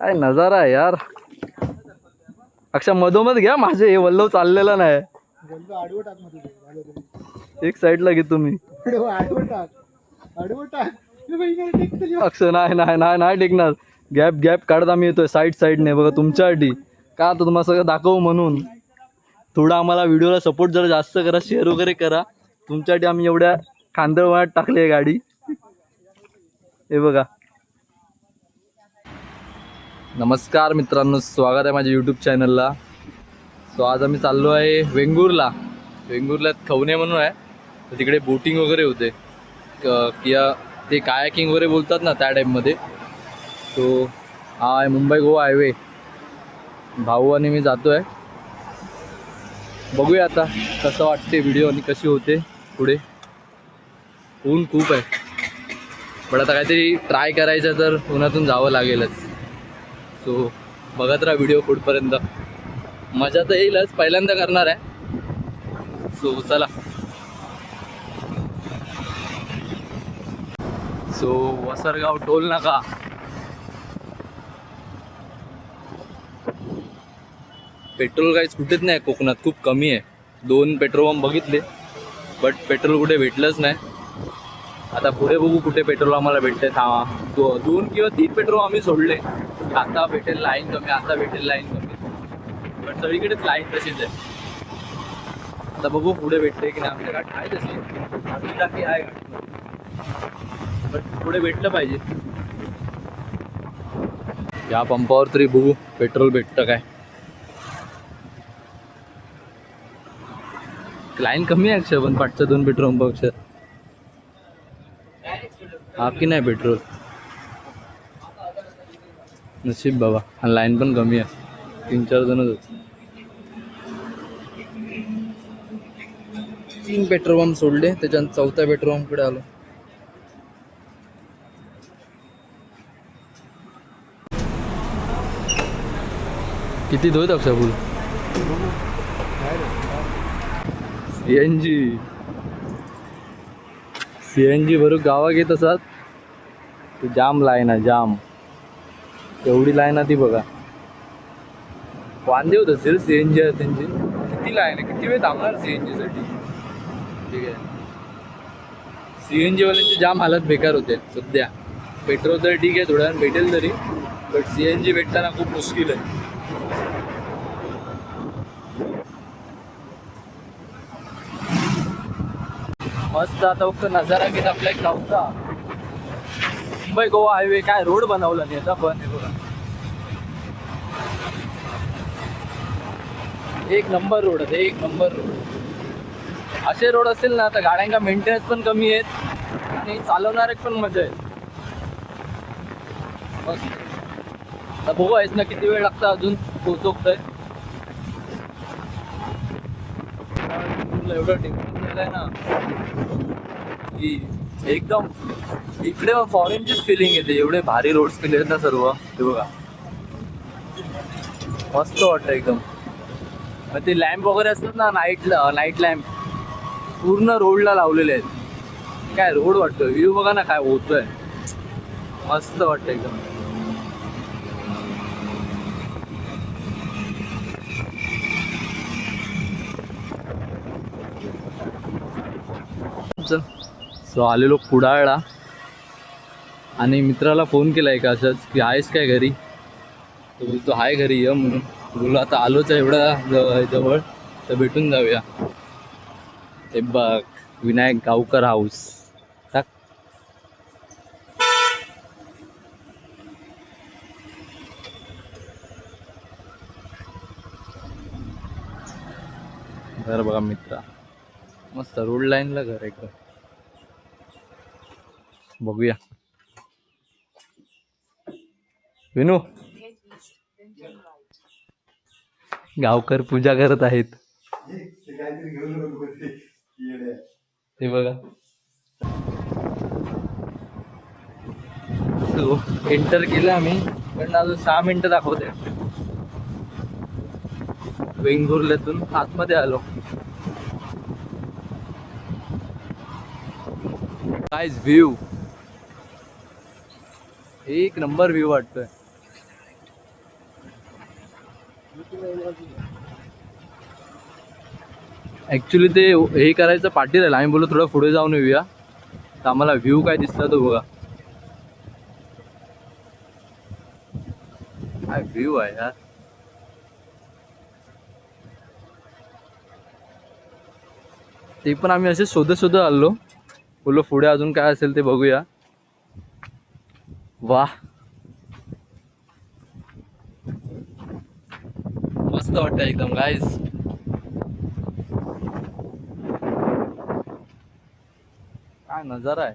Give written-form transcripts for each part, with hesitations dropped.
काय नजारा आहे यार. अक्षा मधोमध घ्या माझे, हे वल्लव चाललेलं नाही. एक साईडला घे तुम्ही. अक्ष नाही नाही नाही नाही टेकणार. गॅप गॅप काढत आम्ही येतोय साईड साईडने बघा तुमच्यासाठी. का तर तुम्हाला सगळं दाखवू म्हणून. थोडा आम्हाला व्हिडिओला सपोर्ट जरा जास्त करा, शेअर वगैरे करा. तुमच्यासाठी आम्ही एवढ्या खांदळवाट टाकली आहे गाडी. हे बघा. नमस्कार मित्रांनो, स्वागत आहे माझ्या यूट्यूब चॅनलला. सो आज आम्ही चाललो आहे वेंगुर्ला. वेंगुर्ल्यात खवणे म्हणून आहे, तर तिकडे बोटिंग वगैरे होते किंवा ते कायाकिंग वगैरे बोलतात ना, त्या टाईपमध्ये. सो हा आहे मुंबई गोवा हायवे. भाऊ आणि मी जातो आहे. बघूया आता कसं वाटते व्हिडिओ आणि कशी होते पुढे. ऊन खूप आहे, पण आता काहीतरी ट्राय करायचं तर उन्हातून जावं लागेलच. सो बघत राहा व्हिडिओ पुढपर्यंत. मजा तर येईलच, पहिल्यांदा करणार आहे. सो चला. सो वसरगाव टोल नाका. पेट्रोल काहीच कुठेच नाही कोकणात, खूप कमी आहे. 2 पेट्रोल पंप बघितले, बट पेट्रोल कुठे भेटलंच नाही. आता पुढे बघू कुठे पेट्रोल आम्हाला भेटते. 2 किंवा 3 पेट्रोल आम्ही सोडले. आता भेटेल लाईन कमी, आता भेटेल लाईन कमी, पण सगळीकडेच लाईन तशीच आहे. आता बघू पुढे भेटते की नाही. आमच्या गाडी आहे तशी टाकी आहे गाडी, बट पुढे भेटलं पाहिजे. या पंपावर तरी बघू पेट्रोल भेटतं काय. लाईन कमी आहे अक्षर, पण पाठच्या 2 पेट्रोल पंप अक्षर हा की नाही पेट्रोल. नशीब बाबा. आणि लाईन पण कमी आहे, 3-4 जणच होते. 3 पेट्रोल पंप सोडले, त्याच्यानंतर 4थ्या पेट्रोल पंपकडे आलो. किती धोत अक्षर फुल. सीएनजी भरू गावा घेत असतात. ते जाम लाईन आहे, जाम. एवढी लाईन आहे ती बघा. वांदे होत असेल सीएनजी आहे त्यांची. किती लाईन आहे, किती वेळ थांबणार सीएनजी साठी. ठीक आहे, सीएनजी वाल्यांची जाम हालत बेकार होते सध्या. पेट्रोल तर ठीक आहे, थोड्या वेळ भेटेल तरी, बट सीएनजी भेटताना खूप मुश्किल आहे. मस्त आता फक्त नजारा घेत आपल्या गावचा. मुंबई गोवा हायवे. काय रोड बनवला नाही आता, पण हे बघा एक नंबर रोड आहे, एक नंबर रोड. असे रोड असेल ना तर गाड्यांचा मेंटेनन्स पण कमी आहेत आणि चालवणारे पण मजा आहे. मस्त. आता बघू आहेस ना किती वेळ लागतं अजून पोहोचतोय. एवढं टेक्निक झालंय ना की एकदम इकडे फॉरेनचीच फिलिंग येते. एवढे भारी रोड्स केले आहेत ना सर्व. ते बघा मस्त वाटतं एकदम. ते लॅम्प वगैरे असतात ना, नाईट लॅम्प पूर्ण रोडला लावलेले आहेत. काय रोड वाटतोय. व्ह्यू बघा ना काय होतोय, मस्त वाटतं एकदम. सो आलेलो कुडाळला आणि मित्राला फोन केला एका असंच की आहेस काय घरी. तो बोलतो हाय घरी ये म्हणून. बोललो आता आलोच आहे एवढा जवळ, तर भेटून जाऊया. ते बघ विनायक गावकर हाऊस. टाक. घर बघा मित्रा, मस्त रोड लाईनला घर एकदम. बघूया. विनू गावकर पूजा करत आहेत. ते बघा. एंटर केलं आम्ही, पण अजून 6 मिनिटं दाखवते. वेंगुर्ल्यातून आतमध्ये आलो. गाइस व्ह्यू एक नंबर व्ह्यू वाटतोय. ॲक्च्युली ते हे करायचं पाठी राहिलं, आम्ही बोललो थोडं पुढे जाऊन येऊया. तर आम्हाला व्ह्यू काय दिसला तो बघा, काय व्ह्यू आहे यार. ते पण आम्ही असे शोधत शोधत आलो, बोललो पुढे अजून काय असेल ते बघूया. वाह, मस्त वाटतं एकदम गाईस. काय नजारा आहे,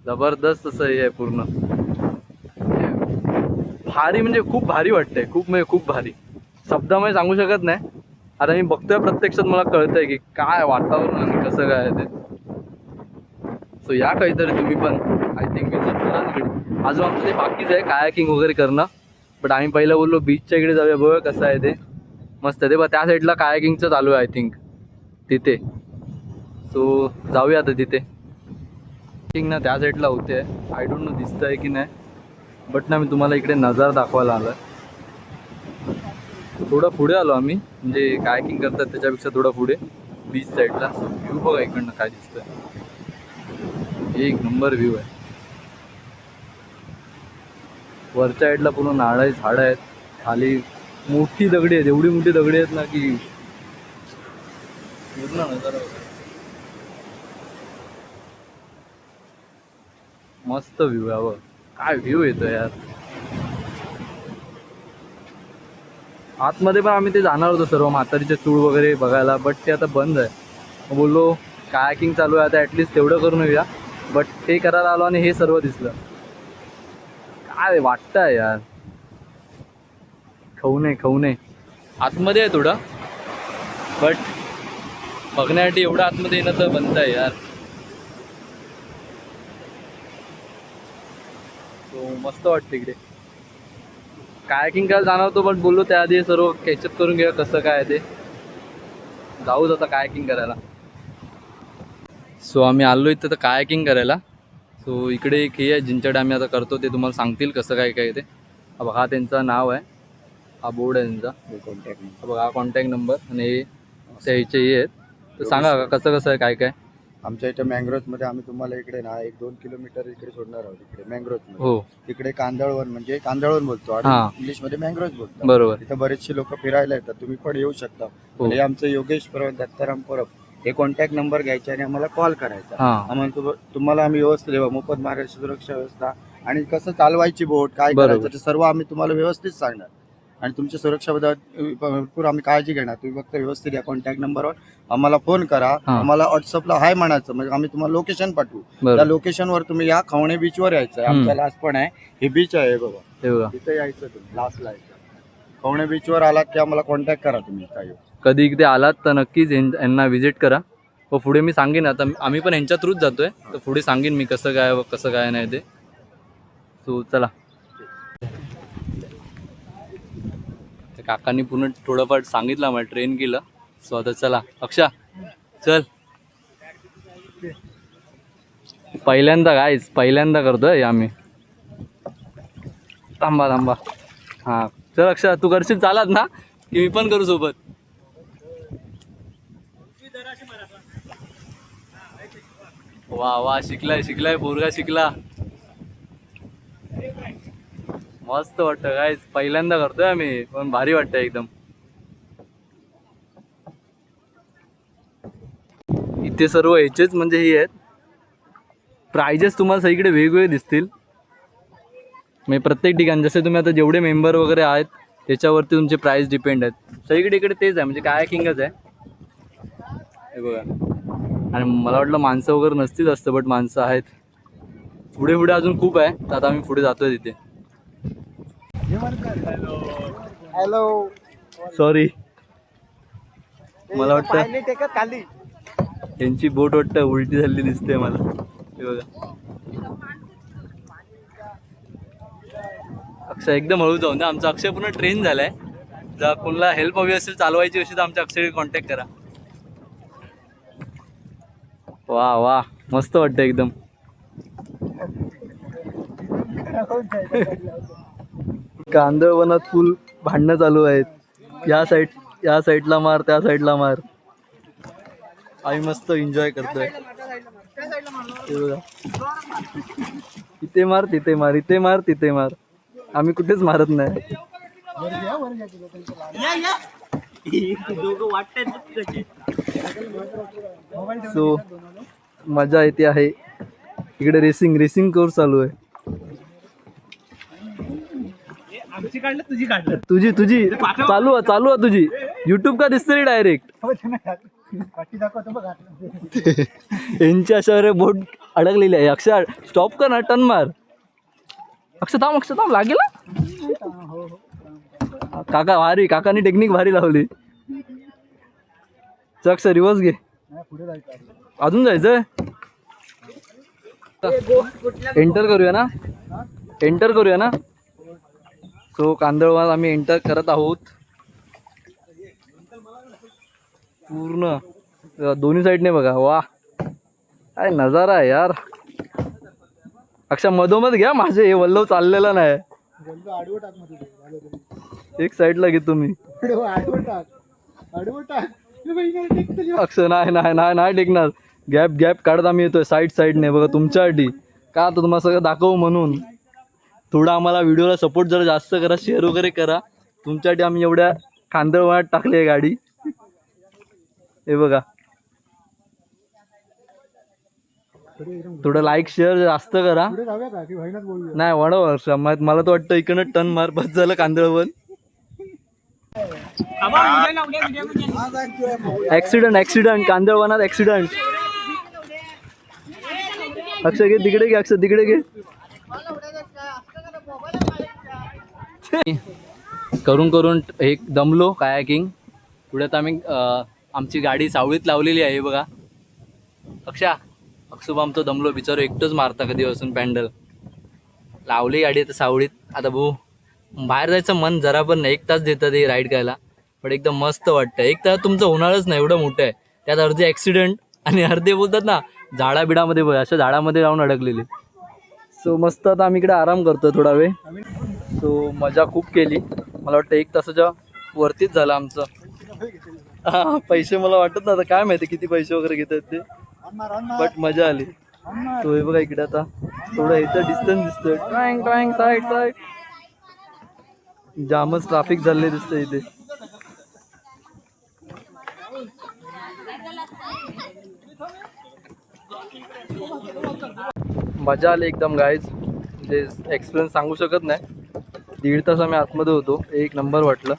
जबरदस्त असं हे आहे पूर्ण. भारी म्हणजे खूप भारी वाटतंय, खूप म्हणजे खूप भारी. शब्दामध्ये सांगू शकत नाही. आता मी बघतोय प्रत्यक्षात, मला कळतंय की काय वातावरण आणि कसं काय ते. सो या काहीतरी तुम्ही पण आय थिंक विजिट करा तिकडे. अजून आमचं ते बाकीच आहे कायाकिंग वगैरे करणं, बट आम्ही पहिलं बोललो बीचच्या इकडे जाऊया, बघ कसं आहे ते. मस्त आहे ते, बघ त्या साईडला कायाकिंगचं चालू आहे आय थिंक तिथे. सो जाऊया आता तिथे. ना त्या साईडला होते, आय डोंट नो दिसतंय की नाही, बट ना मी तुम्हाला इकडे नजारा दाखवायला आलो. थोडं पुढे आलो आम्ही, म्हणजे कायाकिंग करतात त्याच्यापेक्षा थोडं पुढे बीच साईडला. व्ह्यू बघा इकडनं काय दिसतंय, एक नंबर व्ह्यू आहे. वरच्या साईडला पूर्ण नारळ झाडं आहेत, खाली मोठी दगडी आहेत, एवढी मोठी दगडी आहेत ना की पूर्ण नजारा. मस्त व्ह्यू आहे, बघ काय व्ह्यू येतो यार. आतमध्ये पण आम्ही ते जाणार होतो सर्व म्हातारीचे चूळ वगैरे बघायला, बट ते आता बंद आहे. बोललो कायाकिंग चालू आहे आता, ॲटलिस्ट तेवढं करून येऊया. बट ते करायला आलो आणि हे सर्व दिसलं. काय वाटतंय यार, खाऊ नये आतमध्ये आहे थोडं, बट बघण्यासाठी एवढं आतमध्ये येणं तर बंद आहे यार. सो मस्त वाटतं इकडे. कायाकिंग करायला जाणार होतो, बट बोललो त्याआधी सर्व कॅचअप करून घ्या कसं काय ते. जाऊच आता कायाकिंग करायला. सो आम्ही आलो इथं तर कायाकिंग करायला. सो इकडे एक हे आहे जिंच्याकडे आम्ही आता करतो, ते तुम्हाला सांगतील कसं काय काय ते. बघा हा त्यांचं नाव आहे, हा बोर्ड आहे त्यांचा, कॉन्टॅक्ट नंबर बघा, हा कॉन्टॅक्ट नंबर आणि त्या ह्याचे हे आहेत. तर सांगा का कसं कसं आहे काय काय. आमच्या इथे मँग्रोव्हमध्ये आम्ही तुम्हाला इकडे ना 1-2 किलोमीटर इकडे सोडणार आहोत. इकडे मँग्रोव्ह हो, तिकडे कांदळवन म्हणजे कांदळवन बोलतो आणि हां. इंग्लिशमध्ये मँग्रोव्ह बोलतो. बरोबर. तिथे बरेचसे लोक फिरायला येतात, तुम्ही पण येऊ शकता. हो. हे आमचं योगेश परब दत्ताराम परब, हे कॉन्टॅक्ट नंबर घ्यायचे आणि आम्हाला कॉल करायचा. हां, आम्हाला तुम्हाला आम्ही व्यवस्थित मोफत मार्गदर्शन, सुरक्षा व्यवस्था आणि कसं चालवायची बोट, काय बरोबर. करायचं ते सर्व आम्ही तुम्हाला व्यवस्थित सांगणार. आणि तुमच्या सुरक्षाबद्दल भरपूर आम्ही काळजी घेणार. तुम्ही फक्त व्यवस्थित या कॉन्टॅक्ट नंबरवर आम्हाला फोन करा, हां. आम्हाला व्हॉट्सअपला हाय म्हणायचं, म्हणजे आम्ही तुम्हाला लोकेशन पाठवू. बरोबर. त्या लोकेशनवर तुम्ही या, खवणे बीचवर यायचं आहे. आमच्या लास्ट पण आहे, हे बीच आहे बघा, हे बघा. तिथे यायचं तुम्ही, लास्टला यायचं. खवणे बीचवर आलात की आम्हाला कॉन्टॅक्ट करा तुम्ही. काय कधी इकडे आलात तर नक्कीच यांना व्हिजिट करा. व पुढे मी सांगेन, आता आम्ही पण यांच्या थ्रूच जातोय, तर पुढे सांगेन मी कसं काय व कसं काय नाही ते. सो चला. काकांनी पूर्ण थोडंफार सांगितलं, आम्हाला ट्रेन केलं. सो आता चला अक्षा चल. पहिल्यांदा करतोय आम्ही. थांबा हां चल अक्षा, तू करशील चालत ना की मी पण करू सोबत. वा शिकलाय पोरगा शिकला. मस्त वाटतं गाईज, पहिल्यांदा करतोय आम्ही, पण भारी वाटतं एकदम. इथे सर्व ह्याचेच म्हणजे हे आहेत. प्राइजेस तुम्हाला सगळीकडे वेगवेगळे दिसतील, म्हणजे प्रत्येक ठिकाणी जसे तुम्ही आता जेवढे मेंबर वगैरे आहेत त्याच्यावरती तुमचे प्राइस डिपेंड आहेत. सगळीकडे इकडे तेच आहे, म्हणजे कायाकिंगच आहे हे बघा. आणि मला वाटलं माणसं वगैरे नसतीच असतं, बट माणसं आहेत. पुढे अजून खूप आहे, तर आता आम्ही पुढे जातोय तिथे. हॅलो, सॉरी, मला वाटतं त्यांची बोट वाटतं उलटी झाली दिसते मला. हे बघा अक्षय एकदम हळू जाऊन द्या. आमचा अक्षय पूर्ण ट्रेन झालाय. जर कोणाला हेल्प हवी असेल चालवायची असेल तर आमच्या अक्षयकडे कॉन्टॅक्ट करा. वा मस्त वाटतं एकदम. कांदळवनात फुल भांडणं चालू आहेत. या साईडला मार, त्या साईडला मार. आम्ही मस्त एन्जॉय करतोय. हे बघा. इथे मार, तिथे मार, इथे मार, तिथे मार. आम्ही कुठेच मारत नाही. सो मजा येते आहे. इकडे रेसिंग कोर्स चालू आहे. तुझी चालू आहे तुझी. युट्यूब का दिसते डायरेक्ट. यांच्या अशावर बोट अडकलेली आहे. अक्षय स्टॉप कर ना, टर्न मार. अक्षय थांब लागेल. काका भारी, काकानी टेक्निक भारी लावली. अक्षय रिवर्स घे. अजून जायचंय. एंटर करूया ना. सो कांदळवाल आम्ही एंटर करत आहोत. पूर्ण दोन्ही साईडने बघा. वा काय नजारा आहे यार. अक्षा मधोमध घ्या माझे. हे वल्लव चाललेलं नाही. एक साईडला घे तुम्ही. अक्षय नाही टेकणार. गॅप काढत आम्ही येतोय साईडने बघा तुमच्यासाठी. का तर तुम्हाला सगळं दाखवू म्हणून. थोडा आम्हाला व्हिडिओला सपोर्ट जरा जास्त करा, शेअर वगैरे करा. तुमच्यासाठी आम्ही एवढ्या कांदळवनात टाकली आहे गाडी. हे बघा. थोडं लाईक शेअर जास्त करा. नाही वर्ष मला तर वाटतं इकडनं टर्न मार. बस झालं कांदळवन. Accident कांदळवनात accident. अक्षय घे तिकडे घे. अक्षय तिकडे घे. करून एक दमलो कायाकिंग. पुढे तर आम्ही आमची गाडी सावळीत लावलेली आहे बघा. अक्षुभ आमचं दमलो बिचारो. एकटंच मारता कधी असून पॅन्डल लावली गाडी आता सावळीत. आता भाऊ बाहेर जायचं मन जरा पण नाही. 1 तास देतात हे राईड करायला. पण एकदम मस्त वाटतं. 1 तास तुमचं होणारच नाही एवढं मोठं आहे. त्यात अर्धे ॲक्सिडेंट आणि अर्धे बोलतात ना झाडाबिडामध्ये बघ अशा झाडामध्ये राहून अडकलेले. सो मस्त आता आम्ही इकडे आराम करतो थोडा वेळ. सो मजा खूप केली. मला वाटतं 1 तासाच्या वरतीच झालं आमचं. पैसे मला वाटत ना काय माहिती किती पैसे वगैरे घेतात ते. बट मजा आली. तो हे बघा इकडे आता थोडं ह्याचं डिस्टन्स दिसतोय. ट्रँग साईड जामच ट्रॅफिक झाले दिसतंय इथे. मजा आली एकदम गाईज. म्हणजे एक्सपिरियन्स सांगू शकत नाही. 1.5 तास आम्ही आतमध्ये होतो. एक नंबर वाटलं.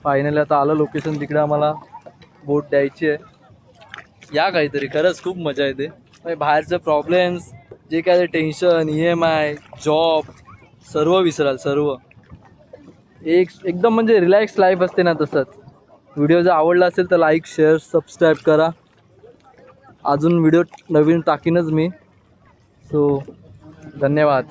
फायनली आता आलं लोकेशन. तिकडे आम्हाला बोट द्यायची आहे. या काहीतरी खरंच खूप मजा येते. बाहेरचे प्रॉब्लेम्स जे काय टेन्शन EMI जॉब सर्व विसराल. सर्व एकदम म्हणजे रिलॅक्स लाईफ असते ना तसंच. व्हिडिओ जर आवडला असेल तर लाईक शेअर सबस्क्राईब करा. अजून व्हिडिओ नवीन टाकीनच मी. सो धन्यवाद.